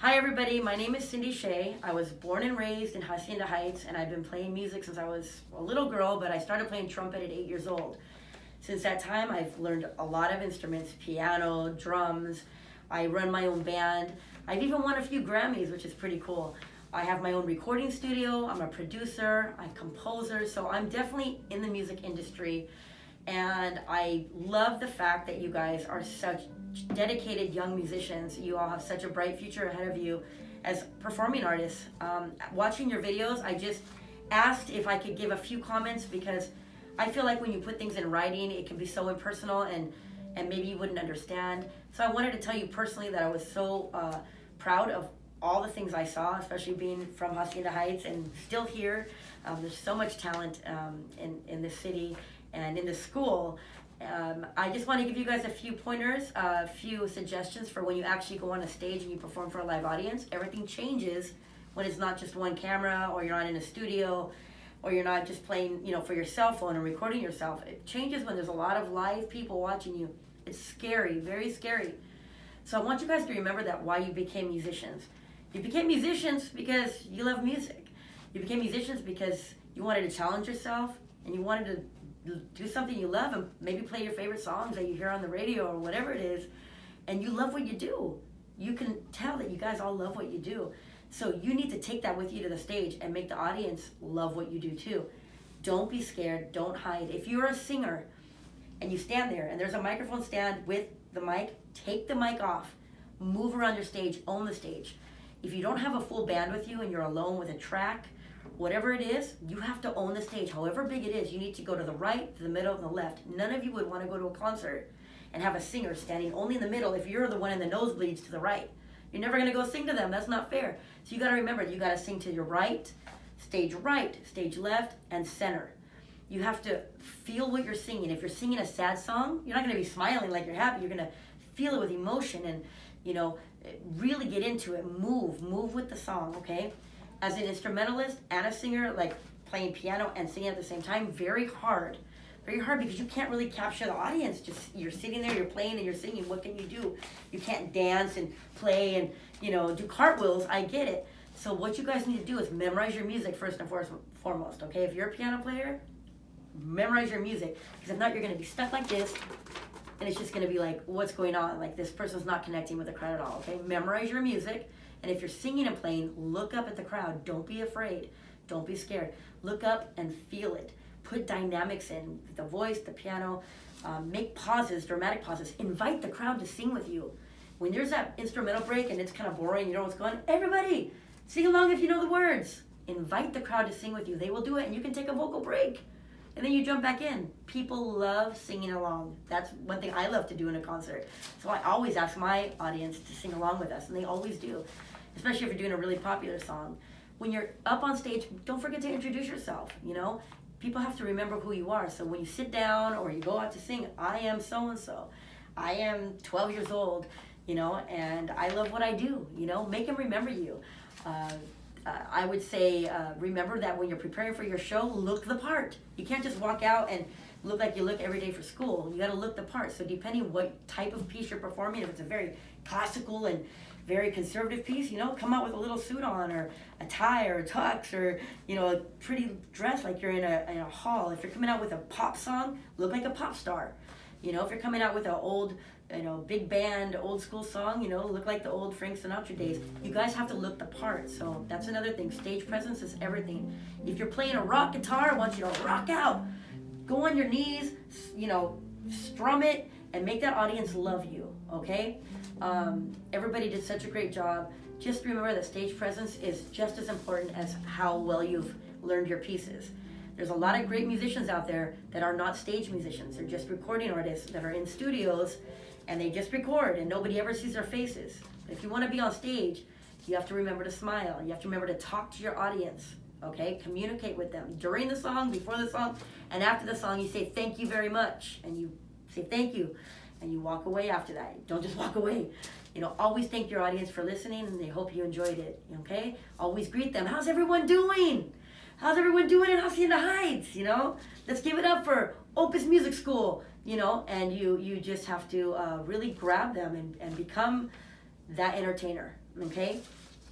Hi everybody, my name is Cindy Shea. I was born and raised in Hacienda Heights, and I've been playing music since I was a little girl, but I started playing trumpet at 8 years old. Since that time, I've learned a lot of instruments, piano, drums. I run my own band. I've even won a few Grammys, which is pretty cool. I have my own recording studio. I'm a producer, I'm a composer, so I'm definitely in the music industry. And I love the fact that you guys are such dedicated young musicians. You all have such a bright future ahead of you as performing artists. Watching your videos, I just asked if I could give a few comments because I feel like when you put things in writing, it can be so impersonal and maybe you wouldn't understand. So I wanted to tell you personally that I was so proud of all the things I saw, especially being from Hacienda Heights and still here. There's so much talent in this city and in the school. I just want to give you guys a few pointers, a few suggestions for when you actually go on a stage and you perform for a live audience. Everything changes when it's not just one camera, or you're not in a studio, or you're not just playing, for your cell phone and recording yourself. It changes when there's a lot of live people watching you. It's scary, very scary. So I want you guys to remember that why you became musicians. You became musicians because you love music. You became musicians because you wanted to challenge yourself and you wanted to do something you love and maybe play your favorite songs that you hear on the radio or whatever it is, and you love what you do. You can tell that you guys all love what you do. So you need to take that with you to the stage and make the audience love what you do too. Don't be scared, don't hide. If you're a singer and you stand there and there's a microphone stand with the mic, take the mic off, move around your stage, own the stage. If you don't have a full band with you and you're alone with a track, whatever it is, you have to own the stage. However big it is, you need to go to the right, to the middle, and the left. None of you would want to go to a concert and have a singer standing only in the middle if you're the one in the nosebleeds to the right. You're never going to go sing to them. That's not fair. So you got to remember, you got to sing to your right, stage left, and center. You have to feel what you're singing. If you're singing a sad song, you're not going to be smiling like you're happy. You're going to feel it with emotion and, really get into it. Move with the song, okay? As an instrumentalist and a singer, like playing piano and singing at the same time, very hard because you can't really capture the audience. Just you're sitting there, you're playing and you're singing. What can you do? You can't dance and play and do cartwheels. I get it. So what you guys need to do is memorize your music first and foremost. Okay, if you're a piano player, memorize your music, because if not, you're going to be stuck like this, and it's just going to be like, what's going on? Like this person's not connecting with the crowd at all. Okay, memorize your music. And if you're singing and playing, look up at the crowd. Don't be afraid. Don't be scared. Look up and feel it. Put dynamics in, the voice, the piano. Make pauses, dramatic pauses. Invite the crowd to sing with you. When there's that instrumental break and it's kind of boring, you know what's going on? Everybody, sing along if you know the words. Invite the crowd to sing with you. They will do it, and you can take a vocal break. And then you jump back in. People love singing along. That's one thing I love to do in a concert. So I always ask my audience to sing along with us, and they always do. Especially if you're doing a really popular song. When you're up on stage, don't forget to introduce yourself, People have to remember who you are. So when you sit down or you go out to sing, I am so-and-so. I am 12 years old, and I love what I do, Make them remember you. I would say remember that when you're preparing for your show, look the part. You can't just walk out and look like you look every day for school. You got to look the part. So depending what type of piece you're performing, if it's a very classical and very conservative piece, come out with a little suit on or a tie or a tux or, a pretty dress like you're in a hall. If you're coming out with a pop song, look like a pop star. If you're coming out with an old, big band, old school song, look like the old Frank Sinatra days. You guys have to look the part. So that's another thing. Stage presence is everything. If you're playing a rock guitar, I want you to rock out. Go on your knees, strum it, and make that audience love you, okay? Everybody did such a great job. Just remember that stage presence is just as important as how well you've learned your pieces. There's a lot of great musicians out there that are not stage musicians. They're just recording artists that are in studios and they just record and nobody ever sees their faces. If you want to be on stage, you have to remember to smile. You have to remember to talk to your audience, okay? Communicate with them during the song, before the song, and after the song. You say thank you very much, and you say thank you, and you walk away after that. Don't just walk away. Always thank your audience for listening, and they hope you enjoyed it, okay? Always greet them. How's everyone doing? How's everyone doing in Hacienda Heights, Let's give it up for Opus Music School, and you just have to really grab them and become that entertainer, okay?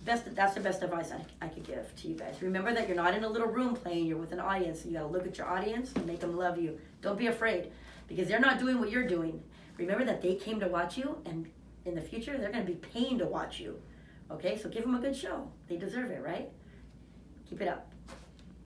That's the best advice I could give to you guys. Remember that you're not in a little room playing, you're with an audience. You gotta look at your audience and make them love you. Don't be afraid, because they're not doing what you're doing. Remember that they came to watch you, and in the future, they're gonna be paying to watch you. Okay, so give them a good show. They deserve it, right? Keep it up.